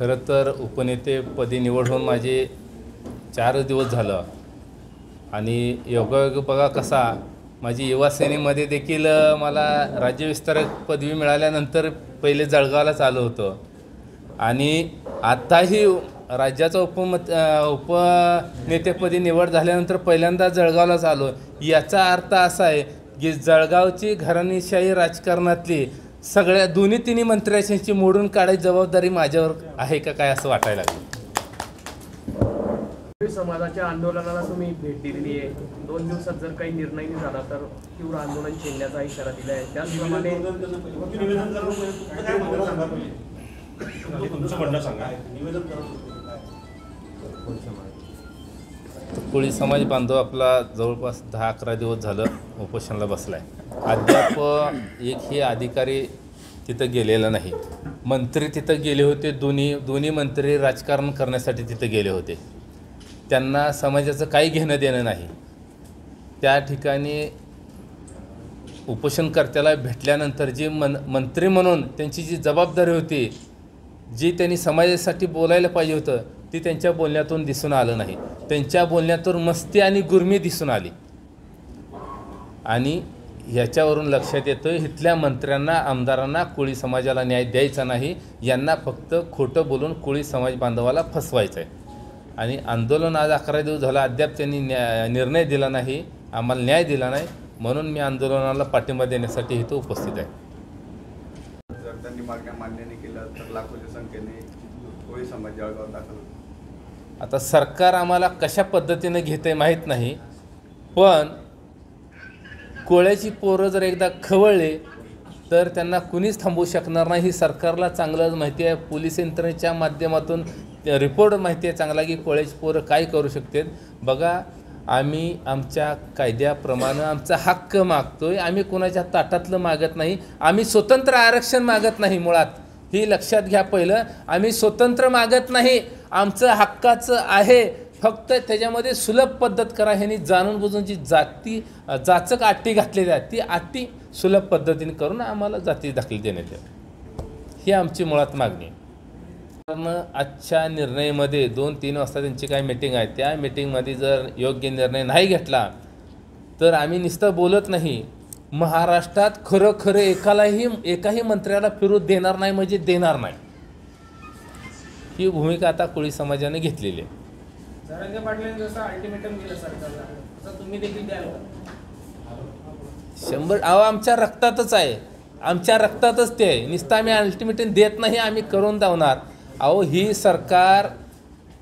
खरं तर उपनेतेपदी निवड होऊन माझे 4 दिवस झालं आणि योगायोग बघा कसा माझी युवा सेनेमध्ये देखील मला राज्यविस्तारक पदवी मिळाल्यानंतर पहिले जळगावलाच आलो होतो आणि आत्ताही राज्याचा उपनेतेपदी निवड झाल्यानंतर पहिल्यांदा जळगावलाच आलो। याचा अर्थ असा आहे की जळगावची घराणेशाही राजकारणातली सगळ्या दोन्ही तिन्ही मंत्र्यांची मोडून काढायची जबाबदारी माझ्यावर आहे का काय असं वाटायला लागलं। समाजाच्या आंदोलनाला तुम्ही भेट दिलेली आहे। 2 दिवसात जर काही निर्णय नाही झाला तर तीव्र आंदोलन छेडण्याचा इशारा दिला आहे। त्याचप्रमाणे कोळी समाज बांधव आपला जवळपास 10-11 दिवस झालं उपोषणाला बसलाय। अद्याप एकही अधिकारी तिथं गेलेला नाही। मंत्री तिथं गेले होते, दोन्ही मंत्री राजकारण करण्यासाठी तिथं गेले होते। त्यांना समाजाचं काही घेणं देणं नाही। त्या ठिकाणी उपोषणकर्त्याला भेटल्यानंतर जी मंत्री म्हणून त्यांची जी जबाबदारी होती, जी त्यांनी समाजासाठी बोलायला पाहिजे होतं, ती त्यांच्या बोलण्यातून दिसून आलं नाही। त्यांच्या बोलण्यातून मस्ती आणि गुरमी दिसून आली आणि ह्याच्यावरून लक्षात येतं इथल्या मंत्र्यांना आमदारांना कोळी समाजाला न्याय द्यायचा नाही, यांना फक्त खोटं बोलून कोळी समाज बांधवाला फसवायचं आहे। आणि आंदोलन आज 11 दिवस झालं अद्याप त्यांनी निर्णय दिला नाही, आम्हाला न्याय दिला नाही, म्हणून मी आंदोलनाला पाठिंबा देण्यासाठी इथं उपस्थित आहे। जर त्यांनी मागण्या मान्य नाही केल्या तर लाखोच्या संख्येने कोळी समाज जळगावात दाखल होतो। आता सरकार आम्हाला कशा पद्धतीने घेते माहीत नाही, पण कोळ्याची पोरं जर एकदा खवळले तर त्यांना कुणीच थांबवू शकणार नाही। ही सरकारला चांगलंच माहिती आहे। पोलीस यंत्रणेच्या माध्यमातून रिपोर्ट माहिती आहे चांगला की कोळ्याची पोरं काय करू शकतात। बघा, आम्ही आमच्या कायद्याप्रमाणे आमचा हक्क मागतोय, आम्ही कोणाच्या ताटातलं मागत नाही, आम्ही स्वतंत्र आरक्षण मागत नाही। मुळात ही लक्षात घ्या, पहिलं आम्ही स्वतंत्र मागत नाही, आमचं हक्काचं आहे, फक्त त्याच्यामध्ये सुलभ पद्धत करा। ह्यांनी जाणून बुजून जी जाचक अटी घातलेली आहे ती अटी सुलभ पद्धतीने करून आम्हाला जाती दाखल देण्यात यावी, ही आमची मुळात मागणी आहे। कारण आजच्या निर्णयामध्ये 2-3 वाजता त्यांची काय मीटिंग आहे, त्या मीटिंगमध्ये जर योग्य निर्णय नाही घेतला तर आम्ही नुसतं बोलत नाही, महाराष्ट्रात खरं एकाही मंत्र्याला फिरू देणार नाही, म्हणजे देणार नाही। ही भूमिका आता कोळी समाजाने घेतलेली आहे। जरांगे पाटलांनी जसं अल्टिमेटम दिलं सरकारला तसं तुम्ही देखील द्याल का? 100 आमच्या रक्तातच आहे, आमच्या रक्तातच ते आहे। नुसतं आम्ही अल्टिमेटम देत नाही, आम्ही करून दावणार। ही सरकार,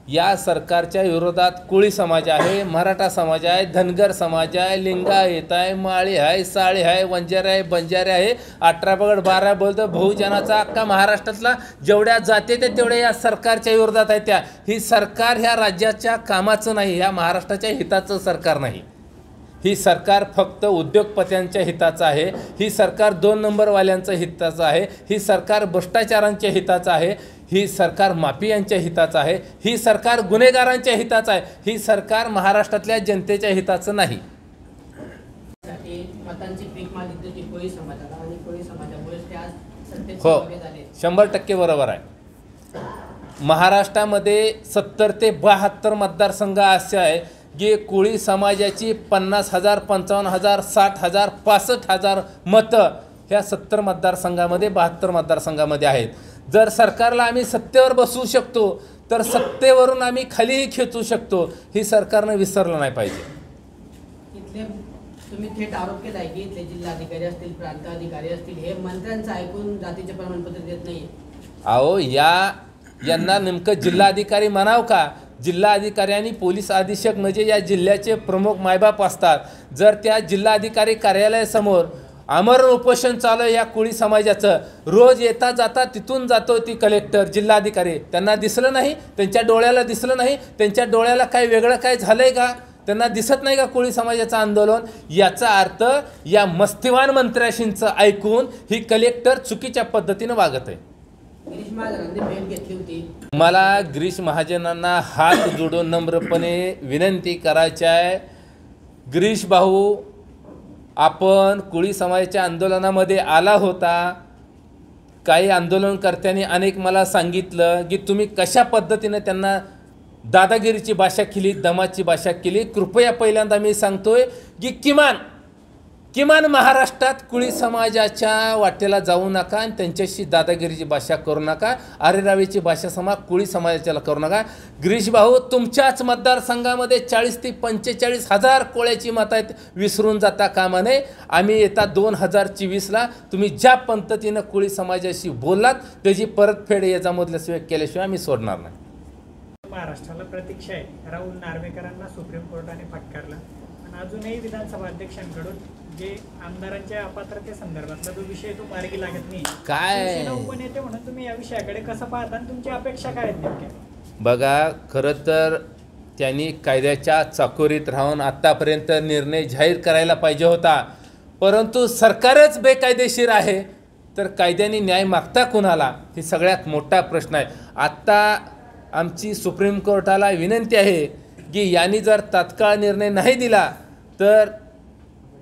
या सरकारच्या विरोधात कोळी समाज आहे, मराठा समाज आहे, धनगर समाज आहे, लिंगायत आहे, माळी आहे, साळी आहे, वंजारी आहे, बंजारी आहे, 18 पगड 12 बोलतो बहुजनाचा अख्खा महाराष्ट्रातला जेवढ्या जाती आहेत तेवढ्या या सरकारच्या विरोधात आहे। ही सरकार ह्या राज्याच्या कामाचं नाही, ह्या महाराष्ट्राच्या हिताचं सरकार नाही। ही सरकार फक्त उद्योगपत्यांच्या हिताचं आहे, ही सरकार 2 नंबरवाल्यांच्या हिताचं आहे, ही सरकार भ्रष्टाचारांच्या हिताचं आहे, ही सरकार माफियांच्या हिताचं आहे, ही सरकार गुन्हेगारांच्या हिताचं आहे, ही सरकार महाराष्ट्रातल्या जनतेच्या हिताचं नाही। हो, 100% बरोबर आहे। महाराष्ट्रामध्ये 70 ते 72 मतदारसंघ असे आहे की कोळी समाजाची 50,000, 55,000, 60,000, 65,000 मतं ह्या 70 मतदारसंघामध्ये 72 मतदारसंघामध्ये आहेत। जर सरकारला आम्ही सत्तेवर बसवू शकतो तर सत्तेवरून आम्ही खालीही खेचू शकतो, ही सरकारनं विसरलं नाही पाहिजे। इथले तुम्ही थेट आरोप केलाय की इथले जिल्हाधिकारी असतील, प्रांताधिकारी असतील, हे मंत्र्यांचं ऐकून जातीचे प्रमाणपत्र देत नाही। यांना नेमकं जिल्हाधिकारी म्हणाव का? जिल्हाधिकारी आणि पोलीस अधीक्षक म्हणजे या जिल्ह्याचे प्रमुख मायबाप असतात। जर त्या जिल्हाधिकारी कार्यालयासमोर आमरण उपोषण चालू आहे या कोळी समाजाचं, रोज येता जाता तिथून जातो ती कलेक्टर, जिल्हाधिकारी, त्यांना दिसलं नाही, त्यांच्या डोळ्याला दिसलं नाही, त्यांच्या डोळ्याला काय वेगळं काय झालंय का? त्यांना दिसत नाही का कोळी समाजाचं आंदोलन? याचा अर्थ या मस्तिवान मंत्र्याशींचं ऐकून ही कलेक्टर चुकीच्या पद्धतीनं वागत आहे। गिरीश महाजनांनी भेट घेतली होती, मला गिरीश महाजनांना हात जोडून नम्रपणे विनंती करायची आहे, गिरीश भाऊ, आपण कोळी समाजाच्या आंदोलनामध्ये आला होता, काही आंदोलनकर्त्यांनी अनेक मला सांगितलं की तुम्ही कशा पद्धतीनं त्यांना दादागिरीची भाषा केली, दमाची भाषा केली. कृपया पहिल्यांदा मी सांगतोय की किमान महाराष्ट्रात कुळी समाजाच्या वाटेला जाऊ नका आणि त्यांच्याशी दादागिरीची भाषा करू नका. आरेरावीची भाषा कुळी समाजाच्याला करू नका. गिरीश भाऊ, तुमच्याच मतदारसंघामध्ये 40 ते 45 हजार कोळ्याची मतं आहेत, विसरून जाता कामा नये. आम्ही येता 2024ला तुम्ही ज्या पद्धतीनं कुळी समाजाशी बोललात त्याची परतफेड याच्यामधल्याशिवाय केल्याशिवाय आम्ही सोडणार नाही. महाराष्ट्राला प्रतीक्षा आहे. राहुल नार्वेकरांना सुप्रीम कोर्टाने फटकारलं, पण अजूनही विधानसभा अध्यक्षांकडून जे आमदारांच्या अपात्रतेसंदर्भातला जो विषय तो मार्गी लागत नाही. काय शिवसेना उपनेते म्हणून तुम्ही या विषयाकडे कसं पाहता आणि तुमची अपेक्षा काय आहेत नेमक्या? बघा, खरं तर त्यांनी कायद्याच्या चाकोरीत राहून आत्तापर्यंत निर्णय जाहीर करायला पाहिजे होता, परंतु सरकारच बेकायदेशीर आहे तर कायद्याने न्याय मागता कुणाला, हे सगळ्यात मोठा प्रश्न आहे. आत्ता आमची सुप्रीम कोर्टाला विनंती आहे की यांनी जर तात्काळ निर्णय नाही दिला तर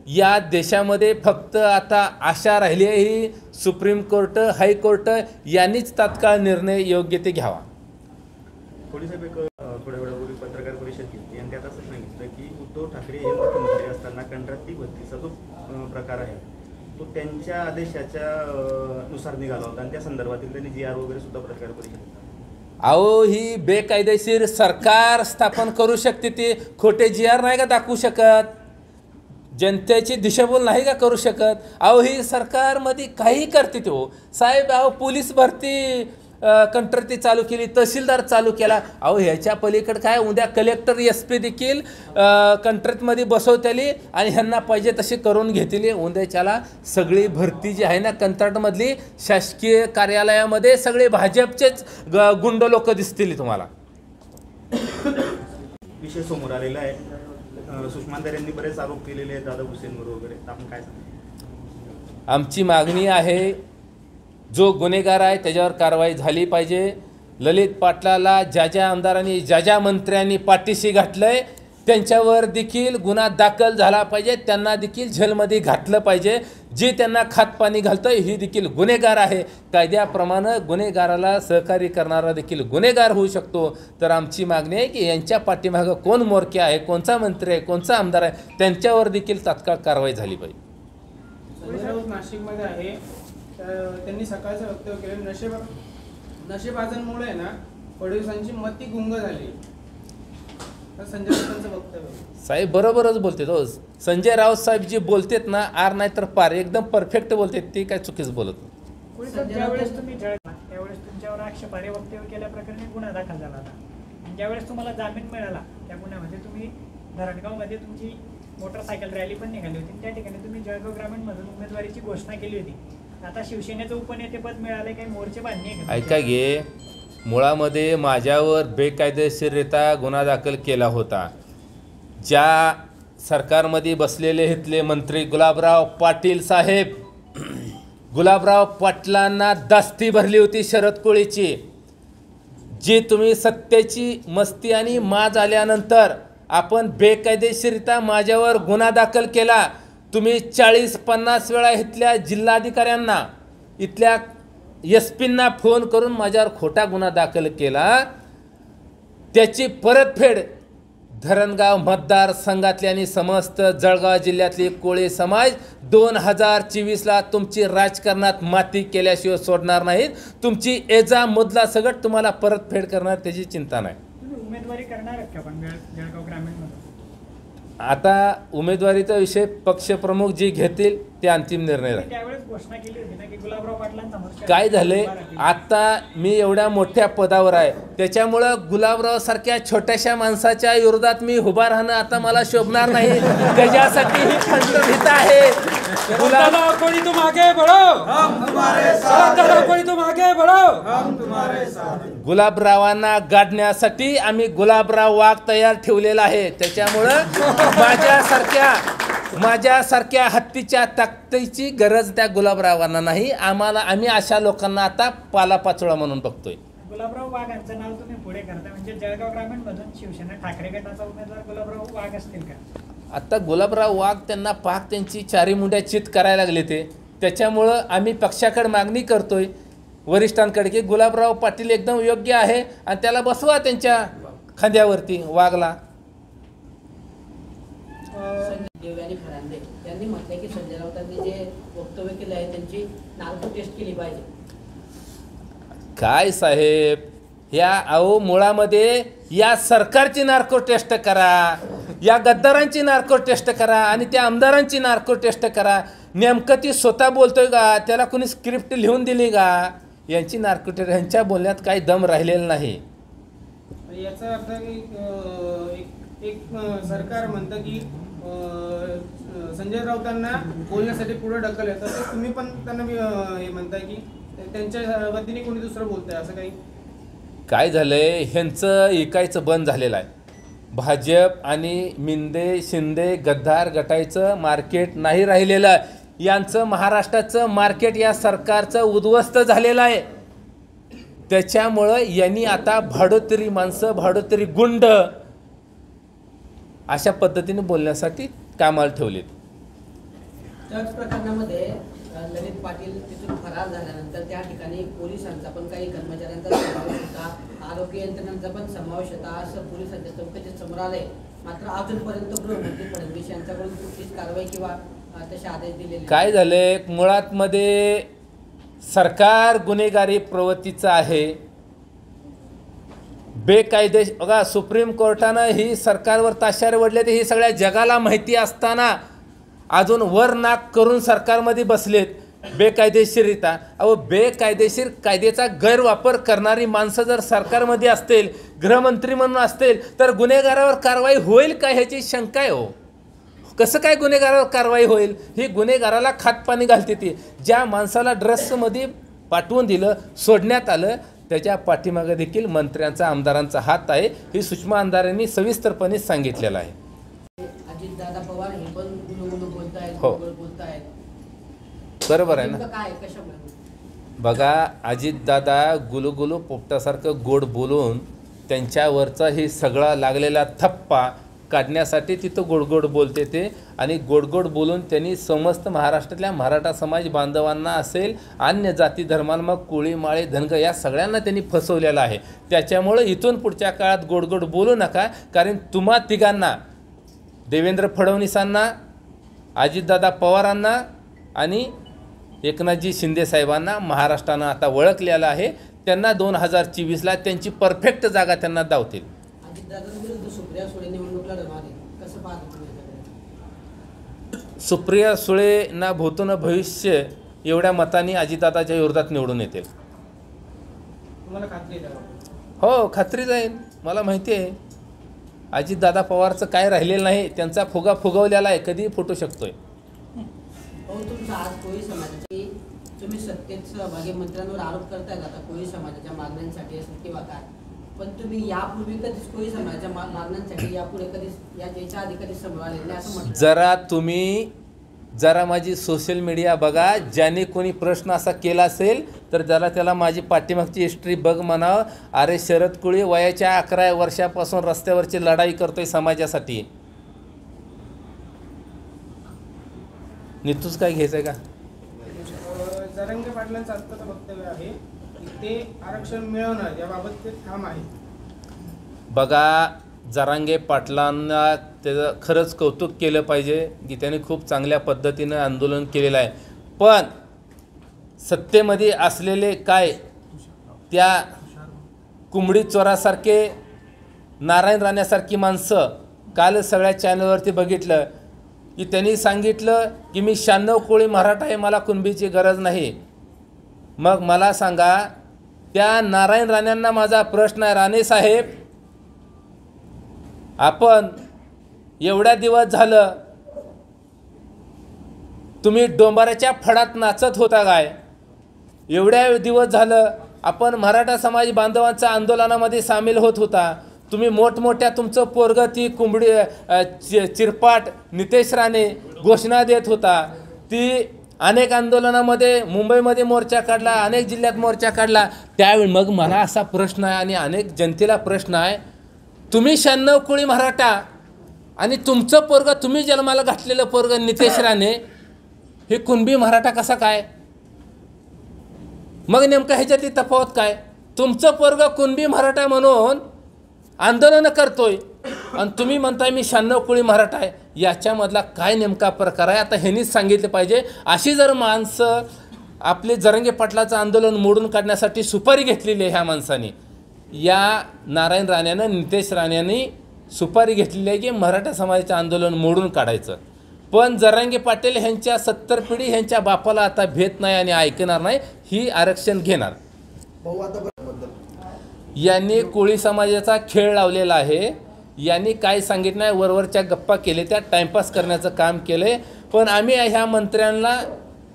या देशामध्ये फक्त आता आशा राहिली आहे ही सुप्रीम कोर्ट, हायकोर्ट यांनीच तात्काळ निर्णय योग्य ते घ्यावा. थोड्या वेळापूर्वी पत्रकार परिषद घेतली आणि त्यात असं सांगितलं की उद्धव ठाकरे हे मुख्यमंत्री असताना कंत्राटी भरतीचा जो प्रकार आहे तो त्यांच्या आदेशाच्या नुसार निघाला होता आणि त्या संदर्भातील त्यांनी GR वगैरे सुद्धा पत्रकार परिषद. अहो, ही बेकायदेशीर सरकार स्थापन करू शकते, ते खोटे GR नाही का दाखवू शकत, जनतेची दिशाभूल नाही का करू शकत. अहो, ही सरकारमध्ये काही करते ते हो साहेब. अहो, पोलीस भरती कंत्राटी चालू केली, तहसीलदार चालू केला. अहो, ह्याच्या पलीकडे काय, उद्या कलेक्टर SP देखील कंत्राटमध्ये बसवतेली आणि ह्यांना पाहिजे तसे करून घेतली. उद्याच्याला सगळी भरती जी आहे ना कंत्राटमधली शासकीय कार्यालयामध्ये सगळे भाजपचेच गुंड लोक दिसतील तुम्हाला. विषय समोर आलेला आहे. सुषमांतर यांनी बरेच आरोप केलेले आहेत दादा भुसेंवर वगैरे. आपण काय सांगतो? आमची मागणी आहे जो गुन्हेगार आहे त्याच्यावर कारवाई झाली पाहिजे. ललित पाटलाला ज्या आमदारांनी ज्या मंत्र्यांनी पाठीशी घातलंय त्यांच्यावर देखील गुन्हा दाखल झाला पाहिजे, त्यांना देखील जेलमध्ये घातलं पाहिजे. जे त्यांना खातपाणी घालतंय ही देखील गुन्हेगार आहे. कायद्याप्रमाणे गुन्हेगाराला सहकार्य करणारा देखील गुन्हेगार होऊ शकतो. तर आमची मागणी आहे की यांच्या पाठीमागं कोण मोरके आहे, कोणचा मंत्री आहे, कोणचा आमदार आहे, त्यांच्यावर देखील तात्काळ कारवाई झाली पाहिजे. नाशिकमध्ये आहे तर त्यांनी सकाळचं वक्तव्य केलं, नशेबाजांमुळे ना फडणवीसांची मती गुंग झाली. संजय राऊतांचं वक्तव्य साहेब बरोबरच बोलते तो. संजय राऊत साहेब जे बोलतेत ना आर नाही तर पार एकदम परफेक्ट बोलते, ते काय चुकीच बोलत. ज्यावेळेस तुम्ही जळला त्यावेळेस तुमच्यावर आक्षेपार्ह वक्तव्य केल्याप्रकरणी गुन्हा दाखल झाला होता. ज्यावेळेस तुम्हाला जामीन मिळाला त्या गुन्ह्यामध्ये तुम्ही धरणगावमध्ये तुमची मोटरसायकल रॅली पण निघाली होती. त्या ठिकाणी तुम्ही जळगाव ग्रामीणमधून उमेदवारीची घोषणा केली होती. आता शिवसेनेचं उपनेतेपद मिळाले, काही मोर्चे बांधणी आहे? ऐका घे, मुळामध्ये माझ्यावर बेकायदेशीररित्या गुन्हा दाखल केला होता. ज्या सरकारमध्ये बसलेले इथले मंत्री गुलाबराव पाटील साहेब, गुलाबराव पाटलांना दास्ती भरली होती शरद कोळीची. जी तुम्ही सत्तेची मस्ती आणि माज आल्यानंतर आपण बेकायदेशीररित्या माझ्यावर गुन्हा दाखल केला. तुम्ही 40-50 वेळा इथल्या जिल्हाधिकाऱ्यांना, इथल्या SP-ना फोन करून माझ्यावर खोटा गुन्हा दाखल केला. त्याची परतफेड धरणगाव मतदारसंघातली आणि समस्त जळगाव जिल्ह्यातली कोळी समाज 2024ला तुमची राजकारणात माती केल्याशिवाय सोडणार नाहीत. तुमची एजा मुदला सगट तुम्हाला परतफेड करणार, त्याची चिंता नाही. तुम्ही उमेदवारी करणार आहेत का पण जळगाव ग्रामीणमध्ये? आता उमेदवारीचा विषय पक्षप्रमुख जे घेतील ते अंतिम निर्णय राहील. त्यावेळेस घोषणा केली होती ना की गुलाबराव पाटलांचा काय झालंय, आता मी एवढ्या मोठ्या पदावर आहे त्याच्यामुळं गुलाबराव सारख्या छोट्याशा माणसाच्या विरोधात मी उभा राहणं आता मला शोभणार नाही. त्याच्यासाठी ही खंत आहे. कोणी तुम आगे बढ़ो, हम तुम्हारे साथ, कोणी तुम आगे बढ़ो, हम तुम्हारे साथ. गुलाबरावांना गाडण्यासाठी आम्ही गुलाबराव वाघ तयार ठेवलेला आहे. त्याच्यामुळं माझ्यासारख्या हत्तीच्या ताकदीची गरज त्या गुलाबरावांना नाही. आम्ही अशा लोकांना आता पालापाचोळा म्हणून बघतोय. गुलाबराव वाघांचं नाव तुम्ही पुढे करता म्हणजे जळगाव ग्रामीण मधून शिवसेना ठाकरे गटाचा उमेदवार गुलाबराव वाघ असतील का? आता गुलाबराव वाघ त्यांना पाक त्यांची चारी मुंड्या चित करायला लागले ते. त्याच्यामुळं आम्ही पक्षाकडे मागणी करतोय वरिष्ठांकडे की गुलाबराव पाटील एकदम योग्य आहे आणि त्याला बसवा त्यांच्या खांद्यावरती वागला. देव आणि फरांदे यांनी म्हटलं की संजय राऊतांनी जे वक्तव्य केलं आहे त्यांची नार्को टेस्ट केली पाहिजे. काय साहेब, या मुळामध्ये या सरकारची नार्को टेस्ट करा, या गद्दारांची नार्को टेस्ट करा आणि त्या आमदारांची नार्को टेस्ट करा. नेमकं ती स्वतः बोलतोय का, त्याला कोणी स्क्रिप्ट लिहून दिली का? यांची नार्को टेस्ट, यांच्या बोलण्यात काही दम राहिलेला नाही. याचा अर्थ की एक सरकार म्हणतं की संजय राऊतांना बोलण्यासाठी पुढे ढकल आहे, तसं तुम्ही पण त्यांना हे म्हणताय की त्यांच्या वतीने कोणी दुसरं बोलतंय असं काही? काय झालंय, ह्यांचं ऐकायचं बंद झालेलं आहे. भाजप आणि मिंदे शिंदे गद्दार गटायचं मार्केट नाही राहिलेलं. यांचं महाराष्ट्राचं मार्केट या सरकारचं उद्ध्वस्त झालेलं आहे. त्याच्यामुळं यांनी आता भाडोतरी माणसं, भाडोतरी गुंड अशा पद्धतीने बोलण्यासाठी कामाला ठेवलेत. त्याच प्रकरणामध्ये ललित पाटील तिथून फरार झाल्यानंतर त्या ठिकाणी पोलिसांचा पण काही कर्मचाऱ्यांचा समावेश होता, आरोग्य यंत्रणांचा पण समावेश होता असं पोलिसांच्या चौकशीत समोर आलंय. मात्र अजूनपर्यंत गृहमंत्री फडणवीस यांच्याकडून कुठलीच कारवाई किंवा तसे आदेश दिलेले काय झाले, मुळात मध्ये सरकार गुन्हेगारी प्रवृत्तीचं आहे. बेकायदेशीर बघा, सुप्रीम कोर्टानं ही सरकारवर ताशेरे ओढले ते ही सगळ्या जगाला माहिती असताना अजून वर नाक करून सरकारमध्ये बसलेत बेकायदेशीरित्या. बेकायदेशीर कायद्याचा गैरवापर करणारी माणसं जर सरकारमध्ये असतील, गृहमंत्री म्हणून असतील, तर गुन्हेगारावर कारवाई होईल का ह्याची शंका आहे. कसं काय गुन्हेगारावर कारवाई होईल? ही गुन्हेगाराला खातपाणी घालते. ती ज्या माणसाला ड्रग्समध्ये पाठवून दिलं, सोडण्यात आलं, त्याच्या पाठीमागे देखील मंत्र्यांचा आमदारांचा हात आहे. ही सुषमा अंधारेंनी सविस्तरपणे सांगितलेलं आहे. अजितदादा पवार हे पण गुलगुलू बोलतायत, हो. बोलतायत. बरोबर आहे ना. काय कशामुळे? बघा, अजितदादा गुलुगुलू पोपटासारखं गोड बोलून त्यांच्यावरचा हे सगळा लागलेला थप्पा काढण्यासाठी तिथं गोडगोड बोलते ते. आणि गोडगोड बोलून त्यांनी समस्त महाराष्ट्रातल्या मराठा समाज बांधवांना असेल, अन्य जाती धर्मांना, मग कोळी माळे धनगर या सगळ्यांना त्यांनी फसवलेलं आहे. त्याच्यामुळं इथून पुढच्या काळात गोडगोड बोलू नका. कारण तुम्हा तिघांना, देवेंद्र फडणवीसांना, अजितदादा पवारांना आणि एकनाथजी शिंदे साहेबांना महाराष्ट्रानं आता ओळखलेलं आहे. त्यांना 2024ला त्यांची परफेक्ट जागा त्यांना दावतील. अजितदादांविरुद्ध सुप्रिया सुळे निवडणूक लढवणार आहे, कसं पाहता तुम्ही? सुप्रिया सुळे ना भूतो न भविष्य एवढ्या मतांनी अजितदादाच्या विरोधात निवडून येतील. तुम्हाला खात्री आहे त्याबाबत? हो, खात्री जाईल. मला माहिती आहे अजितदादा पवारचं काय राहिलेलं नाही. त्यांचा फुगा फुगवलेला आहे, कधीही फुटू शकतोय. हो, तुमचा आज कोळी समाजाची तुम्ही सत्तेत सहभागी मंत्र्यांवर आरोप करतायत आता कोळी समाजाच्या मागण्यांसाठी असेल किंवा काय, पण तुम्ही यापूर्वी कधीच कोळी समाजाच्या मागण्यांसाठी यापुढे कधीच याच्या आधी कधीच समोर आले नाही असं म्हटलं. जरा माझी सोशल मीडिया बघा. ज्याने कोणी प्रश्न असा केला असेल तर त्याला माझी पाठीमागची हिस्ट्री बघ म्हणावं. अरे शरद कोळी वयाच्या 11 वर्षापासून रस्त्यावरची लढाई करतोय समाजासाठी. नीतूच काय घ्यायचंय का? जरांगे पाटलांचं आत्ताचं वक्तव्य आहे की ते आरक्षण मिळवणार याबाबत ते ठाम आहे. बघा, जरांगे पाटलांना त्याचं खरंच कौतुक केलं पाहिजे की त्याने खूप चांगल्या पद्धतीनं आंदोलन केलेलं आहे. पण सत्तेमध्ये असलेले काय त्या कुंबडी चोरासारखे, नारायण राण्यासारखी माणसं, काल सगळ्या चॅनलवरती बघितलं की त्यांनी सांगितलं की मी 96 कोळी मराठा आहे, मला कुणबीची गरज नाही. मग मला सांगा, त्या नारायण राण्यांना माझा प्रश्न आहे, राणे साहेब, आपण एवढ्या दिवस झालं तुम्ही डोंबाराच्या फडात नाचत होता काय? एवढ्या दिवस झालं आपण मराठा समाज बांधवांच्या आंदोलनामध्ये सामील होत होता. तुम्ही मोठमोठ्या तुमचं पोरगं ती कुंबडी चिरपाट नितेश राणे घोषणा देत होता. ती अनेक आंदोलनामध्ये मुंबईमध्ये मोर्चा काढला, अनेक जिल्ह्यात मोर्चा काढला. त्यावेळी मग मला असा प्रश्न आहे आणि अनेक जनतेला प्रश्न आहे, तुम्ही 96 कोळी मराठा आणि तुमचं पोरगं, तुम्ही जन्माला घातलेलं पोरगं नितेश राणे, हे कुणबी मराठा कसा काय? मग नेमकं ह्याच्यातली तफावत काय? तुमचं पोरग कुणबी मराठा म्हणून आंदोलनं करतोय आणि तुम्ही म्हणताय मी 96 कोळी मराठा आहे. याच्यामधला काय नेमका प्रकार आहे? आता ह्यांनीच सांगितलं पाहिजे. अशी जर माणसं आपले जरांगे पाटलाचं आंदोलन मोडून काढण्यासाठी सुपारी घेतलेली आहे ह्या माणसाने, या नारायण राणेनं, नितेश राणेंनी सुपारी घेतलेली आहे की मराठा समाजाचं आंदोलन मोडून काढायचं. पण जरांगे पाटील ह्यांच्या 70 पिढी ह्यांच्या बापाला आता भेट नाही आणि ऐकणार नाही, ही आरक्षण घेणार. यांनी कोळी समाजाचा खेळ लावलेला आहे. यांनी काय सांगितलं नाही, वरवरच्या गप्पा केले, त्या टाइमपास करण्याचं काम केले. पण आम्ही ह्या मंत्र्यांना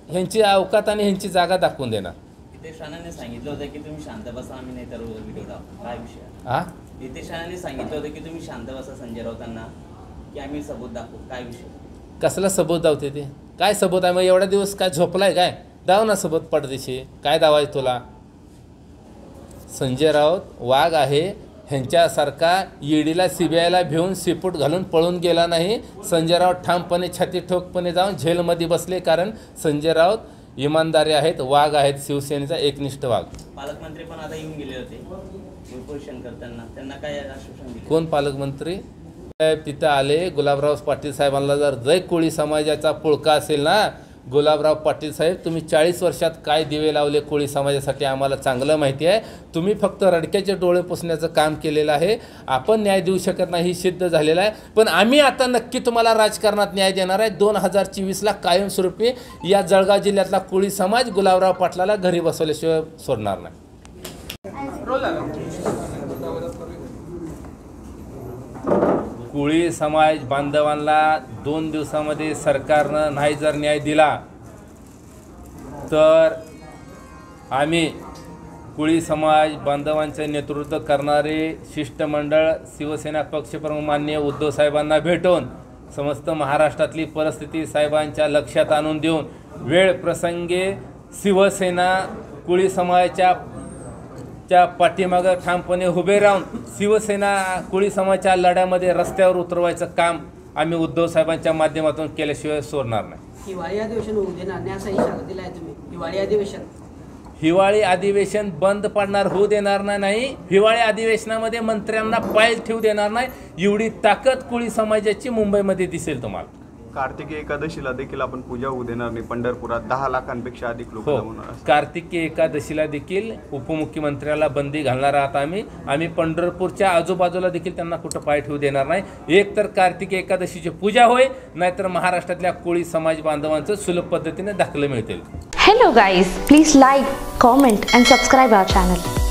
ह्यांची अवकात आणि ह्यांची जागा दाखवून देणार. नितेश राणेंनी सांगितलं होतं की तुम्ही शांत बसा, आम्ही नाही तर व्हिडिओ टाकू. काय विषय? हा, नितेश राणेंनी सांगितलं होतं की तुम्ही शांत बसा संजय राऊतांना, की आम्ही सबूत दाखवू. काय विषय? कसला सबूत दावते ते? काय सबूत आहे? मग एवढा दिवस काय झोपलाय काय? दाव ना सबूत पडदेशी. काय दावाय तुला? संजय राऊत वाघ आहे. ह्यांच्यासारखा ईडीला CBIला भिवून सीपूट घालून पळून गेला नाही. संजय राऊत ठामपणे छाती ठोकपणे जाऊन जेलमध्ये बसले, कारण संजय राऊत इमानदारी आहेत, वाघ आहेत, शिवसेनेचा एकनिष्ठ वाघ. पालकमंत्री पण आता येऊन गेले होते उपोषण करताना, त्यांना काय आश्वासन दिले? कोण पालकमंत्री? तिथं आले. गुलाबराव पाटील साहेबांना जर जय कोळी समाजाचा पुळका असेल ना, गुलाबराव पाटील साहेब तुम्ही 40 वर्षात काय दिवे लावले कोळी समाजासाठी आम्हाला चांगलं माहिती आहे. तुम्ही फक्त रडक्याचे डोळे पुसण्याचं काम केलेलं आहे. आपण न्याय देऊ शकत नाही ही सिद्ध झालेलं आहे. पण आम्ही आता नक्की तुम्हाला राजकारणात न्याय देणार आहे. 2024ला कायमस्वरूपी या जळगाव जिल्ह्यातला कोळी समाज गुलाबराव पाटलाला घरी बसवल्याशिवाय सोडणार नाही. कोळी समाज बांधवांना 2 दिवसामध्ये सरकारनं नाही जर न्याय दिला तर आम्ही कोळी समाज बांधवांचे नेतृत्व करणारे शिष्टमंडळ शिवसेना पक्षप्रमुख माननीय उद्धव साहेबांना भेटून समस्त महाराष्ट्रातली परिस्थिती साहेबांच्या लक्षात आणून देऊन वेळ प्रसंगी शिवसेना कोळी समाजाच्या पाठीमागं ठामपणे उभे राहून शिवसेना कोळी समाजाच्या लढ्यामध्ये रस्त्यावर उतरवायचं काम आम्ही उद्धव साहेबांच्या माध्यमातून केल्याशिवाय सोडणार नाही. हिवाळी अधिवेशन होऊ देणार नाही असा इशारा दिला आहे तुम्ही. हिवाळी अधिवेशन बंद पडणार होऊ देणार नाही. हिवाळी अधिवेशनामध्ये मंत्र्यांना पाय ठेवू देणार नाही. एवढी ताकद कोळी समाजाची मुंबईमध्ये दिसेल तुम्हाला. कार्तिकी एकादशीला देखील आपण पूजा होऊ देणार नाही. पंढरपुरात 10 लाखांपेक्षा अधिक लोक जमणार. कार्तिकी एकादशीला देखील उपमुख्यमंत्र्याला बंदी घालणार आहात आम्ही पंढरपूरच्या आजूबाजूला देखील त्यांना कुठं पाय ठेवू देणार नाही. एक तर कार्तिकी एकादशीची पूजा होय, नाहीतर महाराष्ट्रातल्या कोळी समाज बांधवांचं सुलभ पद्धतीने दाखले मिळतील. Hello guys, please like, comment and subscribe our channel.